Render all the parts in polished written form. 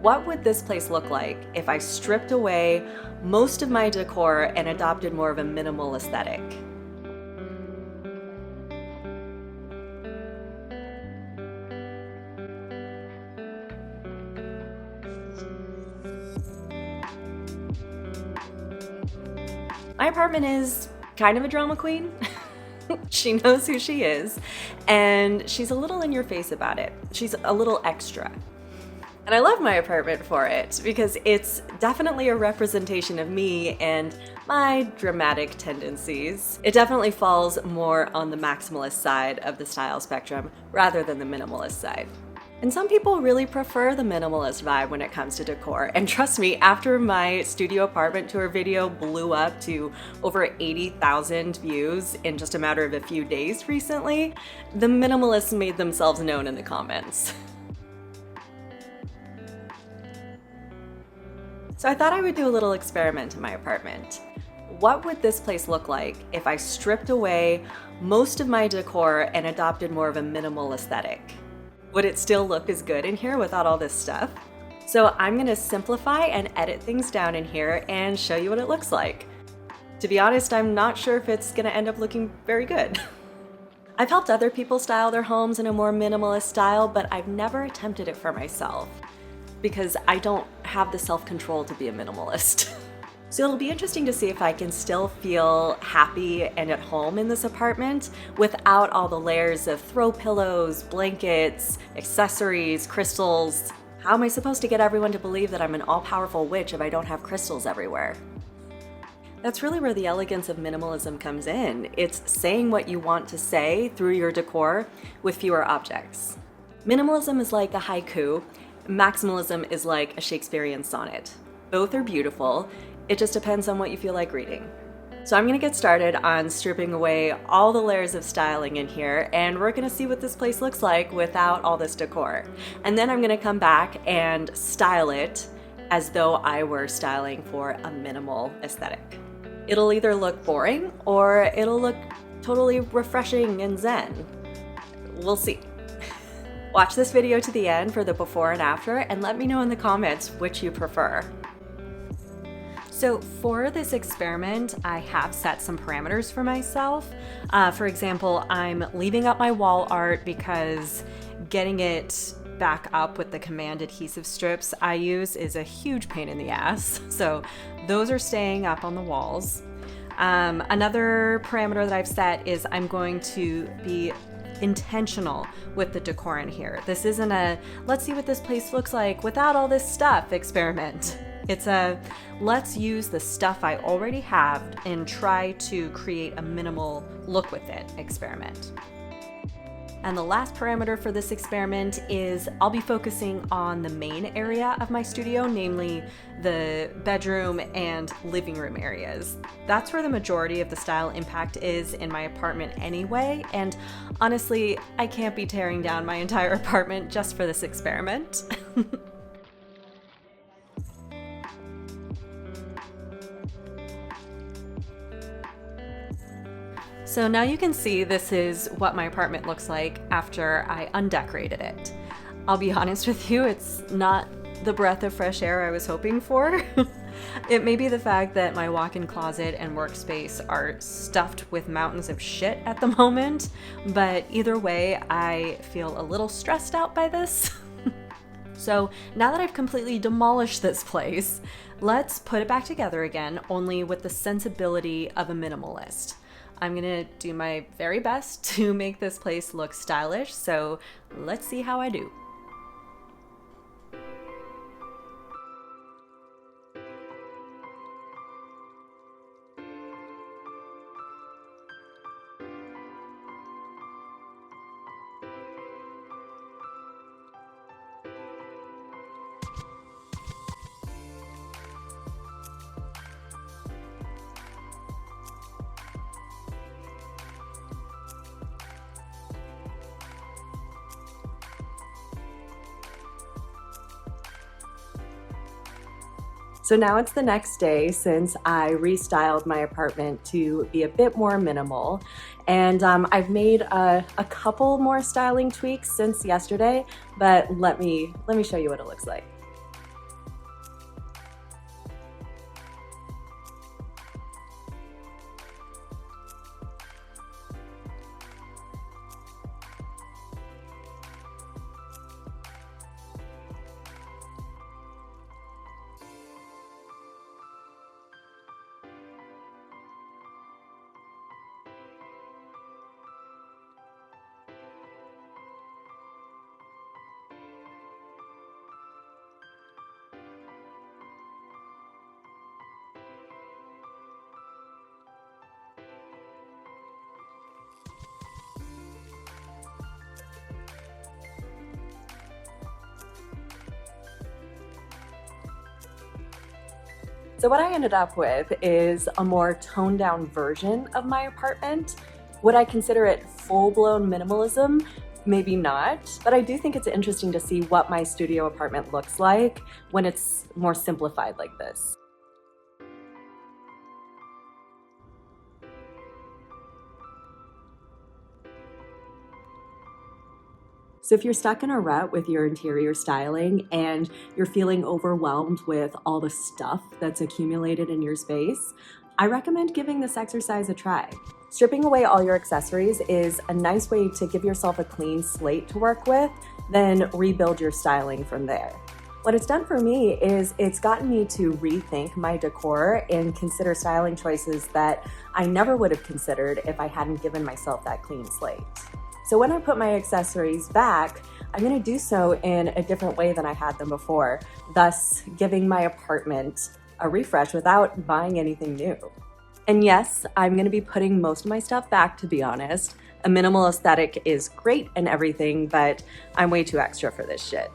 What would this place look like if I stripped away most of my decor and adopted more of a minimal aesthetic? My apartment is kind of a drama queen. She knows who she is, and she's a little in your face about it. She's a little extra. And I love my apartment for it because it's definitely a representation of me and my dramatic tendencies. It definitely falls more on the maximalist side of the style spectrum rather than the minimalist side. And some people really prefer the minimalist vibe when it comes to decor. And trust me, after my studio apartment tour video blew up to over 80,000 views in just a matter of a few days recently, the minimalists made themselves known in the comments. So I thought I would do a little experiment in my apartment. What would this place look like if I stripped away most of my decor and adopted more of a minimal aesthetic? Would it still look as good in here without all this stuff? So I'm gonna simplify and edit things down in here and show you what it looks like. To be honest, I'm not sure if it's gonna end up looking very good. I've helped other people style their homes in a more minimalist style, but I've never attempted it for myself because I don't have the self-control to be a minimalist. So it'll be interesting to see if I can still feel happy and at home in this apartment without all the layers of throw pillows, blankets, accessories, crystals. How am I supposed to get everyone to believe that I'm an all-powerful witch if I don't have crystals everywhere? That's really where the elegance of minimalism comes in. It's saying what you want to say through your decor with fewer objects. Minimalism is like a haiku. Maximalism is like a Shakespearean sonnet. Both are beautiful. It just depends on what you feel like reading. So I'm gonna get started on stripping away all the layers of styling in here, and we're gonna see what this place looks like without all this decor. And then I'm gonna come back and style it as though I were styling for a minimal aesthetic. It'll either look boring or it'll look totally refreshing and zen. We'll see. Watch this video to the end for the before and after, and let me know in the comments which you prefer. So for this experiment, I have set some parameters for myself. For example, I'm leaving up my wall art because getting it back up with the command adhesive strips I use is a huge pain in the ass. So those are staying up on the walls. Another parameter that I've set is I'm going to be intentional with the decor in here. This isn't a let's see what this place looks like without all this stuff experiment. It's a let's use the stuff I already have and try to create a minimal look with it experiment. And the last parameter for this experiment is I'll be focusing on the main area of my studio, namely the bedroom and living room areas. That's where the majority of the style impact is in my apartment anyway, and honestly, I can't be tearing down my entire apartment just for this experiment. So now you can see this is what my apartment looks like after I undecorated it. I'll be honest with you, it's not the breath of fresh air I was hoping for. It may be the fact that my walk-in closet and workspace are stuffed with mountains of shit at the moment, but either way, I feel a little stressed out by this. So now that I've completely demolished this place, let's put it back together again, only with the sensibility of a minimalist. I'm gonna do my very best to make this place look stylish, so let's see how I do. So now it's the next day since I restyled my apartment to be a bit more minimal. And I've made a couple more styling tweaks since yesterday, but let me show you what it looks like. So what I ended up with is a more toned down version of my apartment. Would I consider it full-blown minimalism? Maybe not, but I do think it's interesting to see what my studio apartment looks like when it's more simplified like this. So if you're stuck in a rut with your interior styling and you're feeling overwhelmed with all the stuff that's accumulated in your space, I recommend giving this exercise a try. Stripping away all your accessories is a nice way to give yourself a clean slate to work with, then rebuild your styling from there. What it's done for me is it's gotten me to rethink my decor and consider styling choices that I never would have considered if I hadn't given myself that clean slate. So when I put my accessories back, I'm going to do so in a different way than I had them before, thus giving my apartment a refresh without buying anything new. And yes, I'm going to be putting most of my stuff back, to be honest. A minimal aesthetic is great and everything, but I'm way too extra for this shit.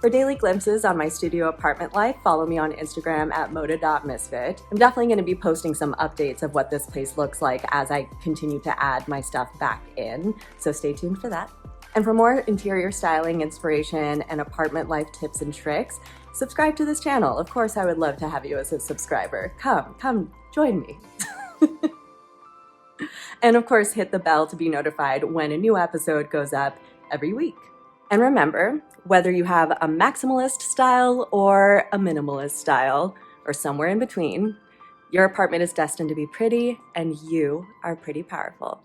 For daily glimpses on my studio apartment life, follow me on Instagram at moda.misfit. I'm definitely going to be posting some updates of what this place looks like as I continue to add my stuff back in, so stay tuned for that. And for more interior styling, inspiration, and apartment life tips and tricks, subscribe to this channel. Of course, I would love to have you as a subscriber. Come, join me. And of course, hit the bell to be notified when a new episode goes up every week. And remember, whether you have a maximalist style or a minimalist style, or somewhere in between, your apartment is destined to be pretty, and you are pretty powerful.